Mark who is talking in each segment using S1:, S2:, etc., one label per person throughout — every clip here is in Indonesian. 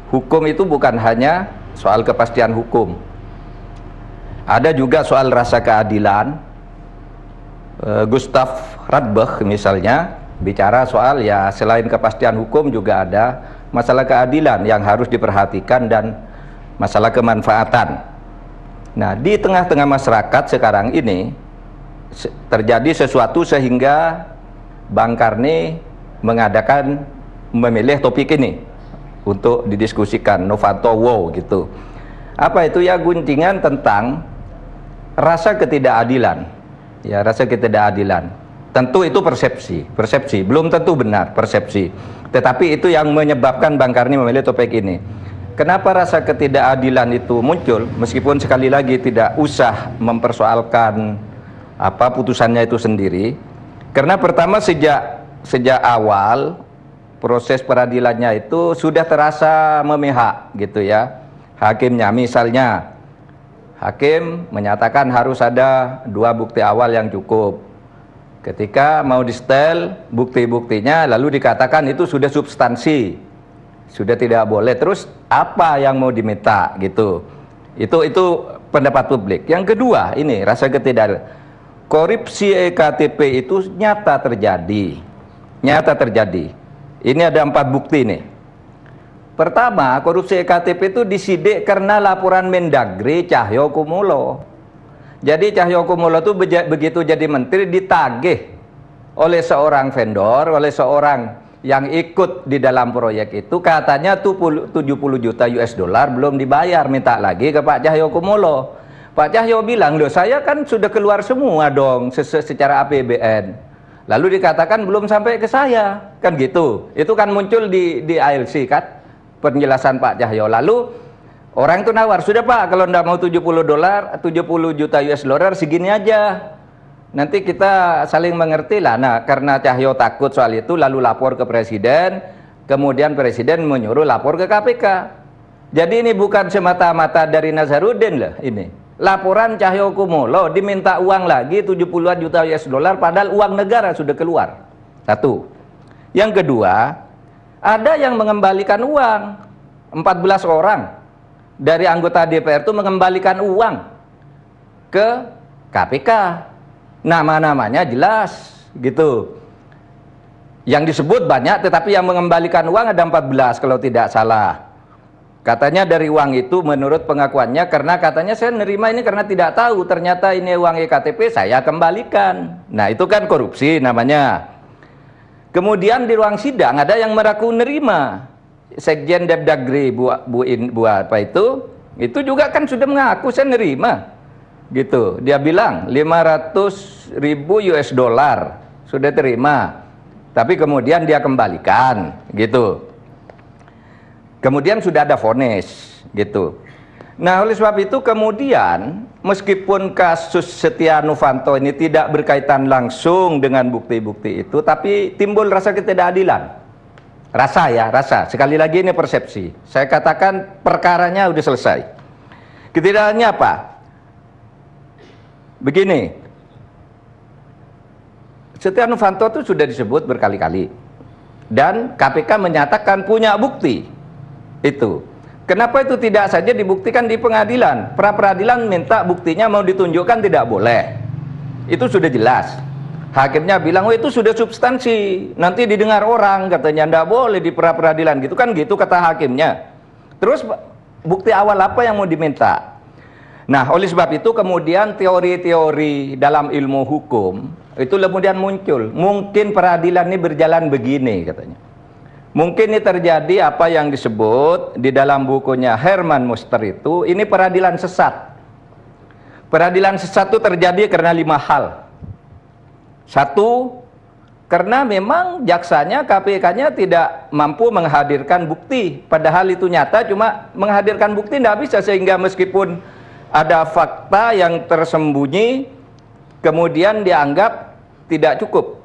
S1: hukum itu bukan hanya soal kepastian hukum, ada juga soal rasa keadilan. Gustav Radbach misalnya bicara soal ya selain kepastian hukum juga ada masalah keadilan yang harus diperhatikan dan masalah kemanfaatan. Nah, di tengah-tengah masyarakat sekarang ini terjadi sesuatu sehingga Bang Karni memilih topik ini untuk didiskusikan, Novanto wow gitu. Apa itu ya, guntingan tentang rasa ketidakadilan. Ya, rasa ketidakadilan. Tentu itu persepsi, belum tentu benar, persepsi. Tetapi itu yang menyebabkan Bang Karni memilih topik ini. Kenapa rasa ketidakadilan itu muncul? Meskipun sekali lagi tidak usah mempersoalkan apa putusannya itu sendiri. Karena pertama sejak awal proses peradilannya itu sudah terasa memihak gitu ya. Hakimnya misalnya hakim menyatakan harus ada 2 bukti awal yang cukup. Ketika mau disetel bukti-buktinya lalu dikatakan itu sudah substansi, sudah tidak boleh. Terus apa yang mau diminta gitu? Itu pendapat publik. Yang kedua ini rasa ketidakadilan. Korupsi EKTP itu nyata terjadi. Ini ada 4 bukti nih. Pertama, korupsi EKTP itu disidik karena laporan Mendagri Cahyokumolo. Jadi Cahyokumolo itu begitu jadi menteri ditagih oleh seorang vendor, oleh seorang yang ikut di dalam proyek itu, katanya 70 juta US dollar belum dibayar, minta lagi ke Pak Cahyokumolo. Pak Cahyo bilang, loh saya kan sudah keluar semua dong secara APBN. Lalu dikatakan belum sampai ke saya, kan gitu. Itu kan muncul di ALC kan, penjelasan Pak Cahyo. Lalu orang itu nawar, sudah Pak, kalau ndak mau 70 juta US dollar segini aja. Nanti kita saling mengerti lah. Nah, karena Cahyo takut soal itu, lalu lapor ke Presiden, kemudian Presiden menyuruh lapor ke KPK. Jadi ini bukan semata-mata dari Nazarudin lah ini. Laporan Cahyokumolo diminta uang lagi 70-an juta US dollar padahal uang negara sudah keluar. Satu. Yang kedua, ada yang mengembalikan uang. 14 orang dari anggota DPR itu mengembalikan uang ke KPK. Nama-namanya jelas gitu. Yang disebut banyak, tetapi yang mengembalikan uang ada 14 kalau tidak salah. Katanya dari uang itu menurut pengakuannya, karena katanya saya nerima ini karena tidak tahu, ternyata ini uang EKTP saya kembalikan. Nah itu kan korupsi namanya. Kemudian di ruang sidang ada yang mengaku nerima. Sekjen Depdagri Bu apa itu juga kan sudah mengaku saya nerima. Gitu. Dia bilang 500.000 US dollar sudah terima. Tapi kemudian dia kembalikan gitu. Kemudian sudah ada vonis gitu. Nah, oleh sebab itu kemudian meskipun kasus Setia Novanto ini tidak berkaitan langsung dengan bukti-bukti itu, tapi timbul rasa ketidakadilan. Rasa. Sekali lagi ini persepsi. Saya katakan perkaranya udah selesai. Ketidakadilannya apa? Begini. Setia Novanto itu sudah disebut berkali-kali. Dan KPK menyatakan punya bukti. Itu. Kenapa itu tidak saja dibuktikan di pengadilan? Pra-peradilan minta buktinya mau ditunjukkan tidak boleh. Itu sudah jelas. Hakimnya bilang, oh itu sudah substansi, nanti didengar orang, katanya tidak boleh di pra-peradilan gitu kan, gitu kata hakimnya. Terus bukti awal apa yang mau diminta? Nah, oleh sebab itu kemudian teori-teori dalam ilmu hukum itu kemudian muncul. Mungkin peradilan ini berjalan begini katanya. Mungkin ini terjadi apa yang disebut di dalam bukunya Herman Muster itu, ini peradilan sesat. Peradilan sesat itu terjadi karena 5 hal. 1, karena memang jaksanya, KPK-nya tidak mampu menghadirkan bukti. Padahal itu nyata, cuma menghadirkan bukti tidak bisa, sehingga meskipun ada fakta yang tersembunyi, kemudian dianggap tidak cukup.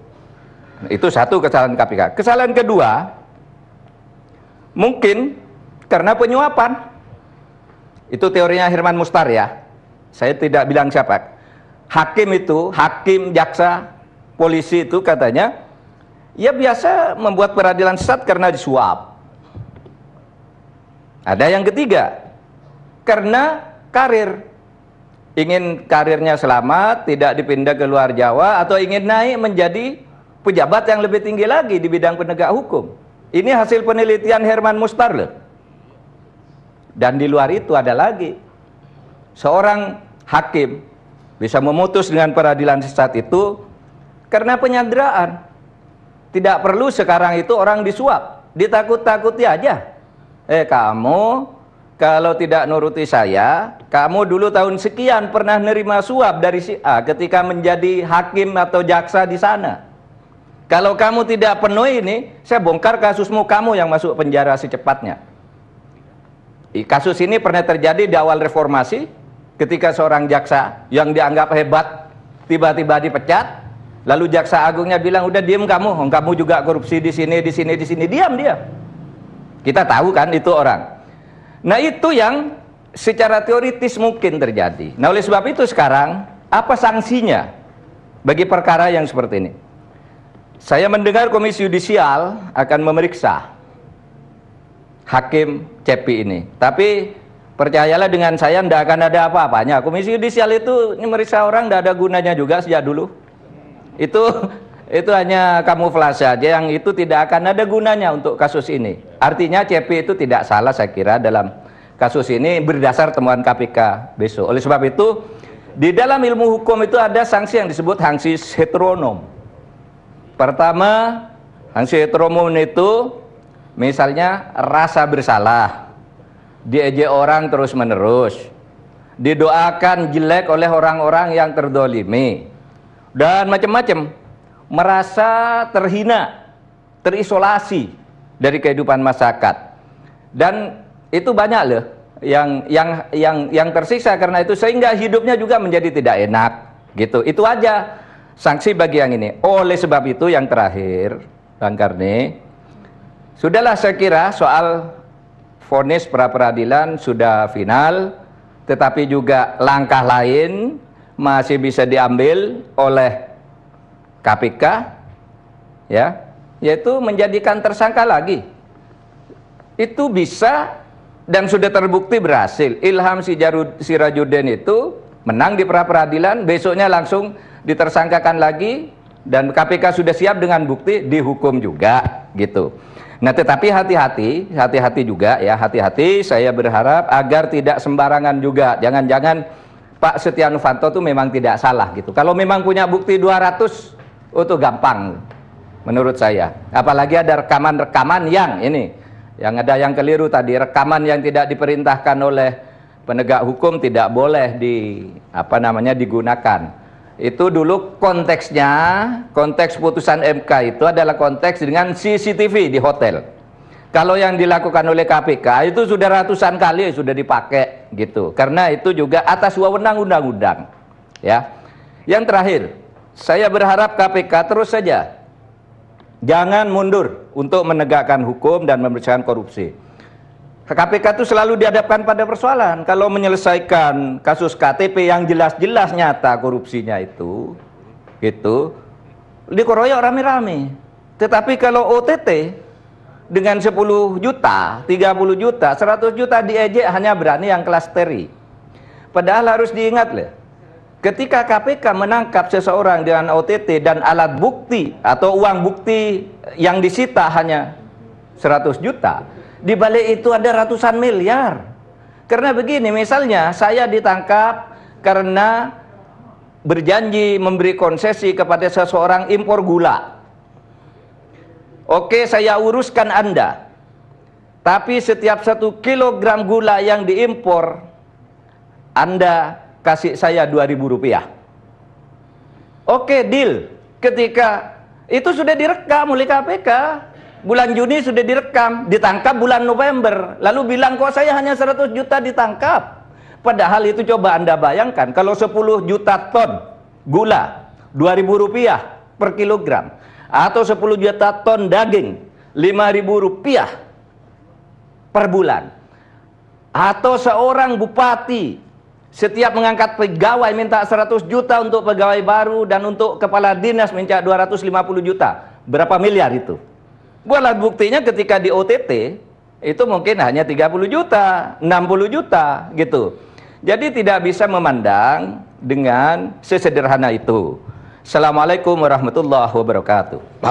S1: Itu 1 kesalahan KPK. Kesalahan kedua, mungkin karena penyuapan. Itu teorinya Herman Mustar ya. Saya tidak bilang siapa. Hakim itu, hakim, jaksa, polisi itu katanya, ya biasa membuat peradilan sesat karena disuap. Ada yang ketiga, karena karir. Ingin karirnya selamat, tidak dipindah ke luar Jawa, atau ingin naik menjadi pejabat yang lebih tinggi lagi di bidang penegak hukum. Ini hasil penelitian Herman Mustarle. Dan di luar itu ada lagi. Seorang hakim bisa memutus dengan peradilan sesat itu karena penyanderaan. Tidak perlu sekarang itu orang disuap, ditakut-takuti aja. Kamu kalau tidak nuruti saya, kamu dulu tahun sekian pernah nerima suap dari si A ketika menjadi hakim atau jaksa di sana. Kalau kamu tidak penuhi ini, saya bongkar kasusmu, kamu yang masuk penjara secepatnya. Kasus ini pernah terjadi di awal reformasi, ketika seorang jaksa yang dianggap hebat tiba-tiba dipecat, lalu jaksa agungnya bilang, udah diem kamu juga korupsi di sini, diam dia. Kita tahu kan itu orang. Nah itu yang secara teoritis mungkin terjadi. Nah oleh sebab itu sekarang, apa sanksinya bagi perkara yang seperti ini? Saya mendengar Komisi Yudisial akan memeriksa Hakim Cepi ini. Tapi percayalah dengan saya, tidak akan ada apa-apanya. Komisi Yudisial itu memeriksa orang tidak ada gunanya juga sejak dulu. Itu hanya kamuflase saja, yang itu tidak akan ada gunanya untuk kasus ini. Artinya Cepi itu tidak salah saya kira dalam kasus ini berdasar temuan KPK besok. Oleh sebab itu di dalam ilmu hukum itu ada sanksi yang disebut sanksi heteronom. Pertama, sanksi heteronom itu misalnya rasa bersalah, diejek orang terus menerus, didoakan jelek oleh orang-orang yang terdolimi, dan macam-macam, merasa terhina, terisolasi dari kehidupan masyarakat. Dan itu banyak loh yang tersiksa karena itu, sehingga hidupnya juga menjadi tidak enak gitu. Itu aja sanksi bagi yang ini. Oleh sebab itu yang terakhir, Bang Karni, sudahlah saya kira soal vonis pra peradilan sudah final, tetapi juga langkah lain masih bisa diambil oleh KPK, ya, yaitu menjadikan tersangka lagi. Itu bisa dan sudah terbukti berhasil. Ilham Sirajuddin itu menang di pra peradilan, besoknya langsung ditersangkakan lagi, dan KPK sudah siap dengan bukti, dihukum juga gitu. Nah tetapi hati-hati juga ya, hati-hati. Saya berharap agar tidak sembarangan juga. Jangan-jangan Pak Setia Novanto itu memang tidak salah gitu. Kalau memang punya bukti 200, itu gampang menurut saya. Apalagi ada rekaman-rekaman yang ini, yang ada yang keliru tadi, rekaman yang tidak diperintahkan oleh penegak hukum tidak boleh digunakan. Itu dulu konteksnya, konteks putusan MK itu adalah konteks dengan CCTV di hotel. Kalau yang dilakukan oleh KPK itu sudah ratusan kali sudah dipakai gitu. Karena itu juga atas wewenang undang-undang. Ya. Yang terakhir, saya berharap KPK terus saja jangan mundur untuk menegakkan hukum dan memberantas korupsi. KPK itu selalu dihadapkan pada persoalan. Kalau menyelesaikan kasus KTP yang jelas-jelas nyata korupsinya itu, gitu, dikeroyok rame-rame. Tetapi kalau OTT dengan 10 juta, 30 juta, 100 juta diejek, hanya berani yang kelas teri. Padahal harus diingat loh, ketika KPK menangkap seseorang dengan OTT dan alat bukti atau uang bukti yang disita hanya 100 juta, di balik itu ada ratusan miliar. Karena begini, misalnya saya ditangkap karena berjanji memberi konsesi kepada seseorang impor gula. Oke, saya uruskan Anda. Tapi setiap 1 kilogram gula yang diimpor, Anda kasih saya Rp2.000. Oke, deal. Ketika itu sudah direkam oleh KPK, bulan Juni sudah direkam, ditangkap bulan November, lalu bilang kok saya hanya 100 juta ditangkap. Padahal itu coba Anda bayangkan, kalau 10 juta ton gula, Rp2.000 per kilogram, atau 10 juta ton daging, Rp5.000 per bulan. Atau seorang bupati setiap mengangkat pegawai minta 100 juta untuk pegawai baru, dan untuk kepala dinas minta 250 juta. Berapa miliar itu? Buatlah buktinya ketika di OTT, itu mungkin hanya 30 juta, 60 juta gitu. Jadi tidak bisa memandang dengan sesederhana itu. Assalamualaikum warahmatullahi wabarakatuh.